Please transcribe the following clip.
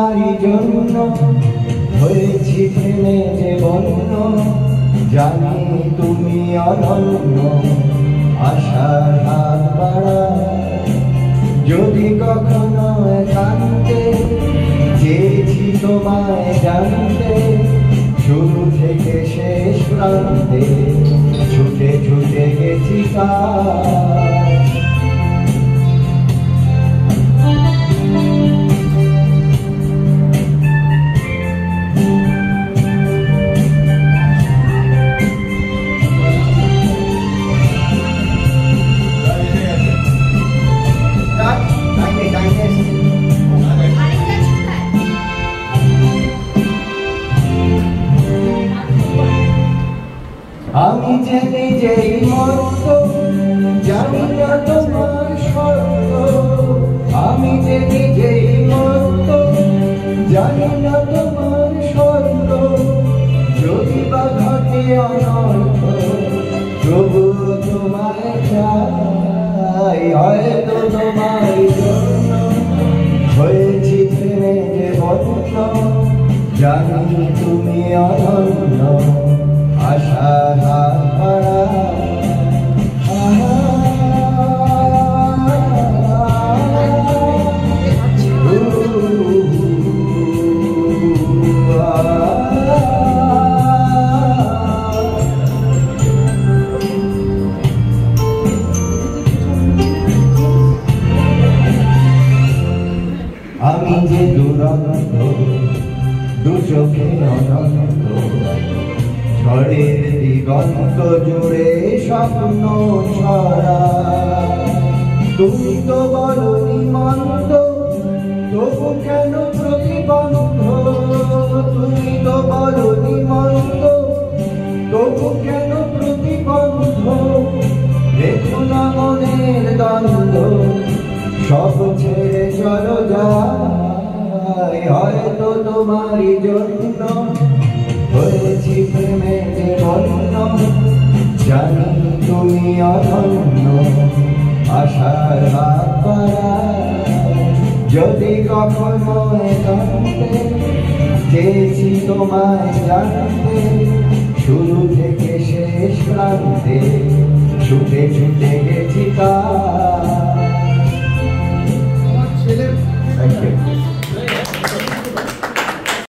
তোমারই জন্য হয়েছি প্রেমে যে বন্য, জানি তুমি অনন্য, আশার হাত বাড়াও। যদি কখনো একান্তে চেয়েছি তোমায় জানতে, শুরু থেকে শেষ প্রান্তে ছুটে ছুটে গেছি আমি যে নিজেই মর্ত, জানি না তোমার শর্ত। আমি যে নিজেই মর্ত, জানি না তোমার শর্ত। যদি বা ঘটে অনর্থ, তবু তোমায় চাই। হয়তো তোমার জন্য হয়েছি প্রেমে যে বন্য, জানি তুমি অনন্য, আশার হাত বাড়াও। আমি যে দুরন্ত, দু চোখে অনন্ত, ঝড়ের দিগন্ত জুড়ে স্বপ্ন ছড়া। তুমি তো বলনি মন্দ, তবু কেন প্রতিবন্ধ? তুমি তো বলনি মন্দ, তবু কেন প্রতিবন্ধ? দেখো না মনের দ্বন্দ্ব, সব ছেড়ে চলো যাই। হয়তো তোমারই জন্য হয়েছি প্রেমে যে বন্য, জানি তুমি অনন্য, আশার হাত বাড়াও। যদি কখনো একান্তে চেয়েছি তোমায় জানতে, শুরু থেকে শেষ প্রান্তে ছুটে ছুটে গেছি তা।